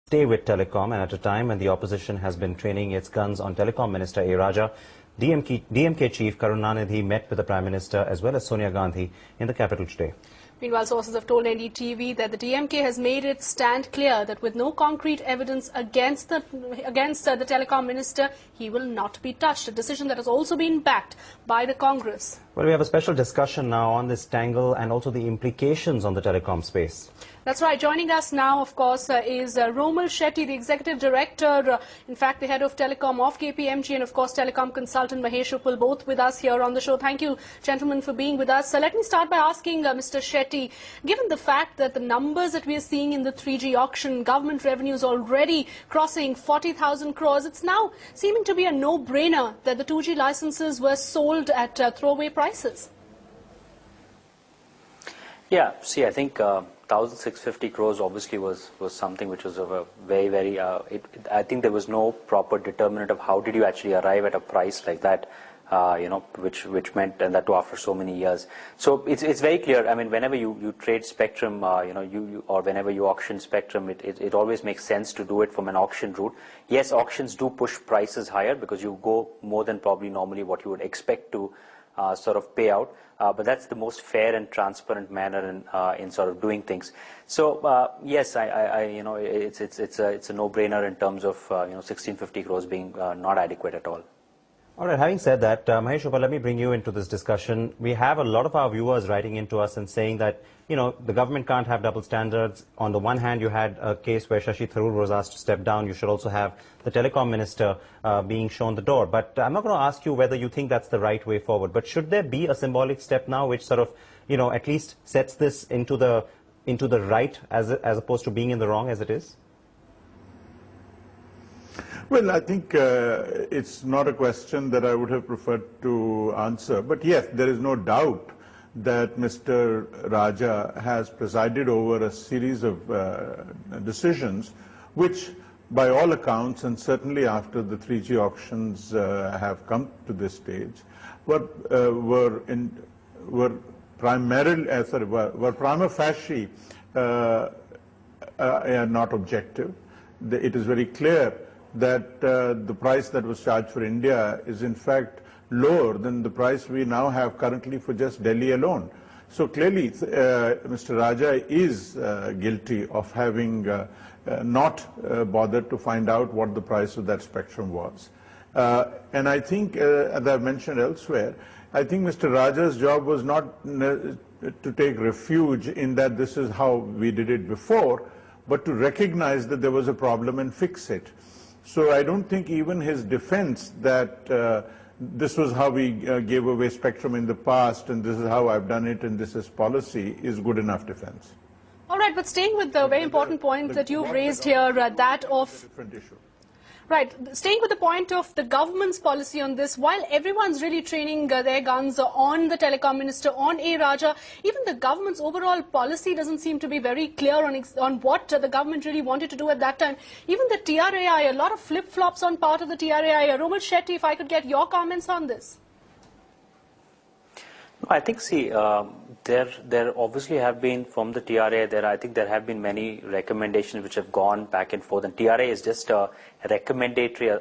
Stay with telecom, and at a time when the opposition has been training its guns on Telecom Minister A. Raja, DMK Chief Karunanidhi met with the Prime Minister as well as Sonia Gandhi in the capital today. Meanwhile, sources have told NDTV that the DMK has made its stand clear that with no concrete evidence against the telecom minister, he will not be touched, a decision that has also been backed by the Congress. Well, we have a special discussion now on this tangle and also the implications on the telecom space. That's right. Joining us now, of course, is Romil Shetty, the Executive Director, in fact, the Head of Telecom of KPMG, and, of course, Telecom Consultant Mahesh Uppal, both with us here on the show. Thank you, gentlemen, for being with us. Let me start by asking Mr. Shetty, given the fact that the numbers that we are seeing in the 3G auction, government revenues already crossing 40,000 crores, it's now seeming to be a no-brainer that the 2G licenses were sold at throwaway prices. Yeah, see, I think 1,650 crores obviously was something which was of a very, I think there was no proper determinant of how did you actually arrive at a price like that, which meant, and that too after so many years. So it's very clear. I mean, whenever you trade spectrum, or whenever you auction spectrum, it always makes sense to do it from an auction route. Yes, auctions do push prices higher because you go more than probably normally what you would expect to sort of pay out, but that's the most fair and transparent manner in sort of doing things. So yes, it's a no-brainer in terms of 1,650 crores being not adequate at all. All right, having said that, Mahesh Uppal, let me bring you into this discussion. We have a lot of our viewers writing into us and saying that, the government can't have double standards. On the one hand, you had a case where Shashi Tharoor was asked to step down. You should also have the telecom minister being shown the door. But I'm not going to ask you whether you think that's the right way forward. But should there be a symbolic step now which sort of, at least sets this into the right as opposed to being in the wrong as it is? Well, I think it's not a question that I would have preferred to answer. But yes, there is no doubt that Mr. Raja has presided over a series of decisions which, by all accounts, and certainly after the 3G auctions have come to this stage, were prima facie not objective. It is very clear that the price that was charged for India is in fact lower than the price we now have currently for just Delhi alone. So clearly Mr. Raja is guilty of having not bothered to find out what the price of that spectrum was. And I think, as I've mentioned elsewhere, I think Mr. Raja's job was not to take refuge in that this is how we did it before, but to recognize that there was a problem and fix it. So I don't think even his defense that this was how we gave away spectrum in the past and this is how I've done it and this is policy is good enough defense. All right, but staying with the very important point that you've raised here, that of... Right. Staying with the point of the government's policy on this, while everyone's really training their guns on the telecom minister, on A. Raja, even the government's overall policy doesn't seem to be very clear on what the government really wanted to do at that time. Even the TRAI, a lot of flip-flops on part of the TRAI. Romil Shetty, if I could get your comments on this. I think, see, there obviously have been from the TRA, I think there have been many recommendations which have gone back and forth. And TRA is just a recommendatory,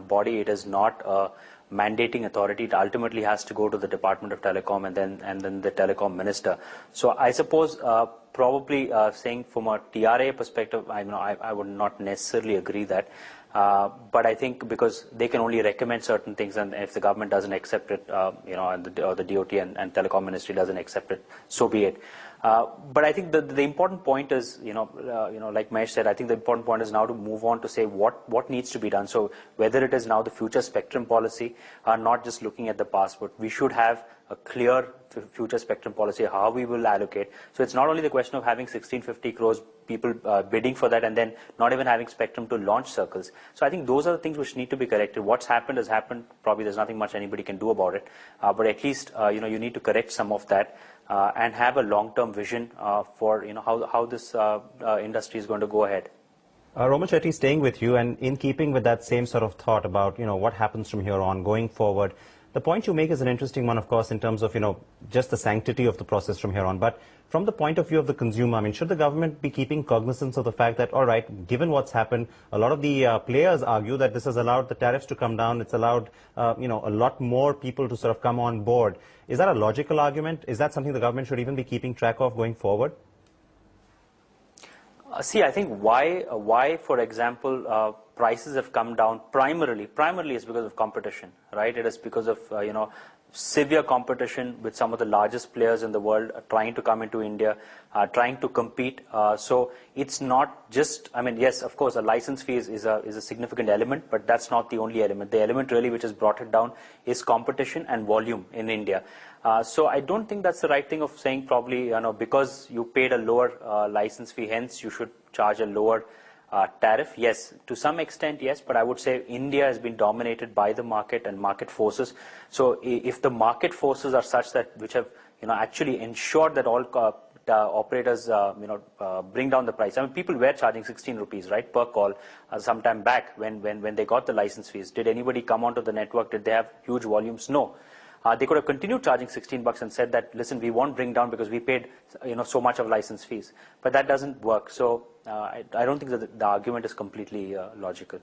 body. It is not a mandating authority. It ultimately has to go to the Department of Telecom and then the Telecom Minister. So I suppose probably saying from a TRA perspective, I would not necessarily agree that. But I think because they can only recommend certain things, and if the government doesn't accept it, or the DOT and Telecom Ministry doesn't accept it, so be it. But I think the important point is, like Mahesh said, I think the important point is now to move on to say what needs to be done. So whether it is now the future spectrum policy, not just looking at the past, but we should have a clear future spectrum policy, how we will allocate. So it's not only the question of having 1,650 crores people bidding for that and then not even having spectrum to launch circles. So I think those are the things which need to be corrected. What's happened has happened. Probably there's nothing much anybody can do about it. But at least, you need to correct some of that and have a long-term vision for, how this industry is going to go ahead. Romil Shetty, staying with you and in keeping with that same sort of thought about, what happens from here on going forward, The point you make is an interesting one, of course, in terms of, just the sanctity of the process from here on. But from the point of view of the consumer, I mean, should the government be keeping cognizance of the fact that, all right, given what's happened, a lot of the players argue that this has allowed the tariffs to come down. It's allowed, a lot more people to sort of come on board. Is that a logical argument? Is that something the government should even be keeping track of going forward? See, I think why, for example, prices have come down primarily is because of competition, right? It is because of, severe competition with some of the largest players in the world trying to come into India, trying to compete. So it's not just, I mean, yes, of course, a license fee is a significant element, but that's not the only element. The element really which has brought it down is competition and volume in India. So I don't think that's the right thing of saying probably, because you paid a lower license fee, hence you should charge a lower tariff. Yes, to some extent, yes, but I would say India has been dominated by the market and market forces. So if the market forces are such that which have actually ensured that all operators bring down the price. I mean, people were charging 16 rupees, right, per call some time back when they got the license fees. Did anybody come onto the network? Did they have huge volumes? No. They could have continued charging 16 bucks and said that, listen, we won't bring down because we paid, so much of license fees. But that doesn't work. So I don't think that the argument is completely logical.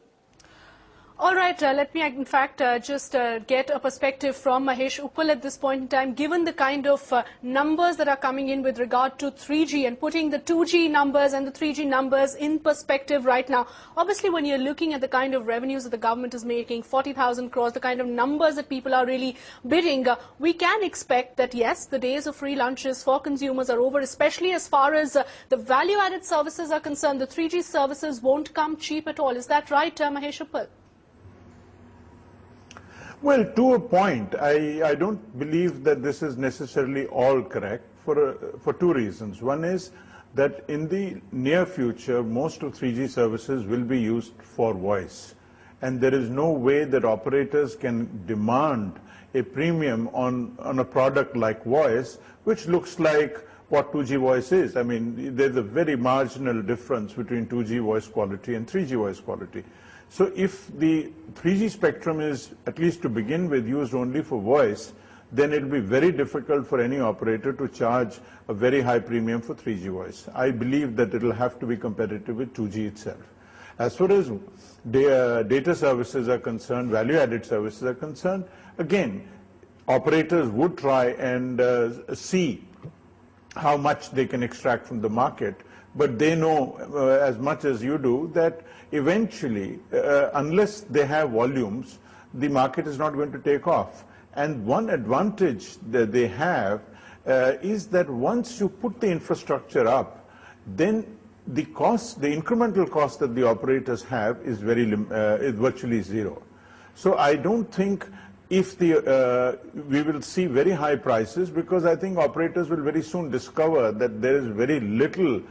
All right, let me in fact just get a perspective from Mahesh Uppal at this point in time, given the kind of numbers that are coming in with regard to 3G and putting the 2G numbers and the 3G numbers in perspective right now. Obviously, when you're looking at the kind of revenues that the government is making, 40,000 crores, the kind of numbers that people are really bidding, we can expect that, yes, the days of free lunches for consumers are over, especially as far as the value-added services are concerned. The 3G services won't come cheap at all. Is that right, Mahesh Uppal? Well, to a point, I don't believe that this is necessarily all correct for two reasons. One is that in the near future, most of 3G services will be used for voice. And there is no way that operators can demand a premium on a product like voice, which looks like what 2G voice is. I mean, there's a very marginal difference between 2G voice quality and 3G voice quality. So if the 3G spectrum is, at least to begin with, used only for voice, then it will be very difficult for any operator to charge a very high premium for 3G voice. I believe that it will have to be competitive with 2G itself. As far as data services are concerned, value-added services are concerned, again, operators would try and see how much they can extract from the market, but they know as much as you do that eventually, unless they have volumes, the market is not going to take off. And one advantage that they have is that once you put the infrastructure up, then the cost, the incremental cost that the operators have is virtually zero. So I don't think if we will see very high prices, because I think operators will very soon discover that there is very little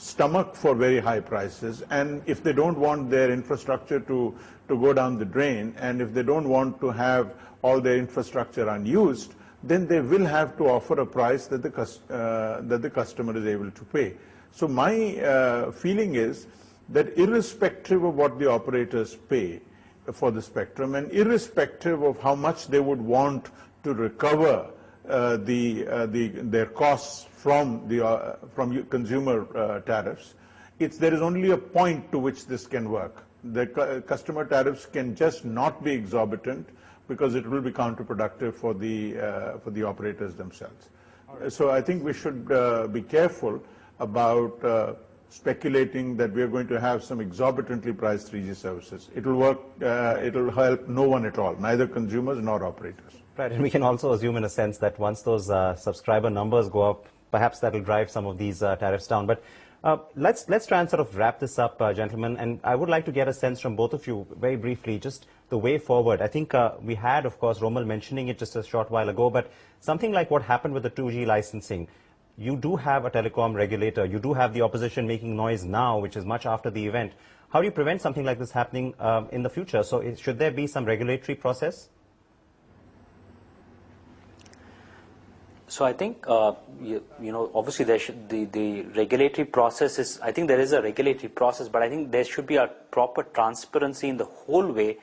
stomach for very high prices, and if they don't want their infrastructure to go down the drain, and if they don't want to have all their infrastructure unused, then they will have to offer a price that the customer is able to pay. So my feeling is that irrespective of what the operators pay for the spectrum, and irrespective of how much they would want to recover their costs from consumer tariffs, there is only a point to which this can work. The customer tariffs can just not be exorbitant, because it will be counterproductive for the operators themselves. Right. So I think we should be careful about speculating that we are going to have some exorbitantly priced 3G services. It will work. It will help no one at all, neither consumers nor operators. Right, and we can also assume in a sense that once those subscriber numbers go up, perhaps that will drive some of these tariffs down. But let's try and sort of wrap this up, gentlemen, and I would like to get a sense from both of you, very briefly, just the way forward. I think we had, of course, Romal mentioning it just a short while ago, but something like what happened with the 2G licensing, you do have a telecom regulator, you do have the opposition making noise now, which is much after the event. How do you prevent something like this happening in the future? So should there be some regulatory process? So I think, obviously the regulatory process is, I think there is a regulatory process, but I think there should be a proper transparency in the whole way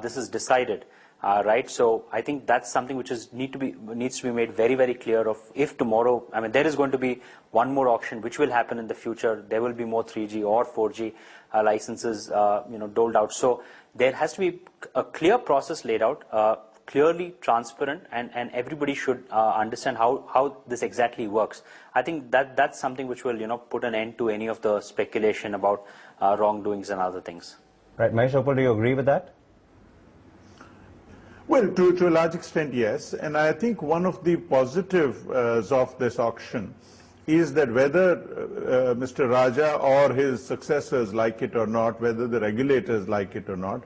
this is decided. right? So I think that's something which needs to be made very, very clear of if tomorrow, I mean, there is going to be one more auction which will happen in the future. There will be more 3G or 4G licenses, doled out. So there has to be a clear process laid out, clearly transparent, and everybody should understand how this exactly works. I think that's something which will, put an end to any of the speculation about wrongdoings and other things. Right, Mahesh Uppal, do you agree with that? Well, to a large extent, yes. And I think one of the positives of this auction is that whether Mr. Raja or his successors like it or not, whether the regulators like it or not,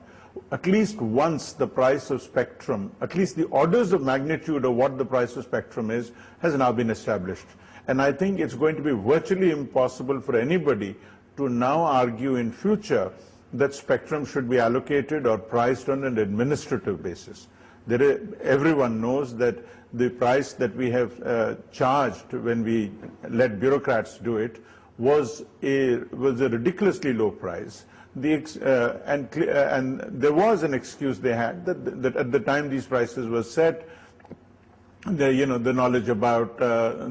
at least once the price of spectrum, at least the orders of magnitude of what the price of spectrum is, has now been established. And I think it's going to be virtually impossible for anybody to now argue in future that spectrum should be allocated or priced on an administrative basis. Everyone knows that the price that we have charged when we let bureaucrats do it was a ridiculously low price. And there was an excuse they had that at the time these prices were set, the knowledge about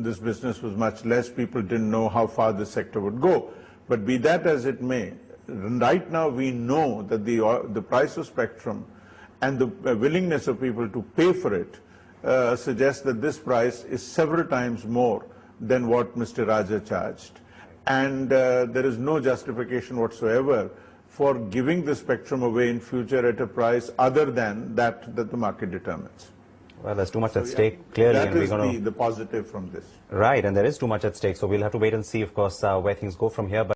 this business was much less. People didn't know how far the sector would go. But be that as it may, right now we know that the price of spectrum and the willingness of people to pay for it suggests that this price is several times more than what Mr. Raja charged. And there is no justification whatsoever for giving the spectrum away in future at a price other than that the market determines. Well, there's too much at stake, clearly. That is the positive from this. Right, and there is too much at stake, so we'll have to wait and see, of course, where things go from here. But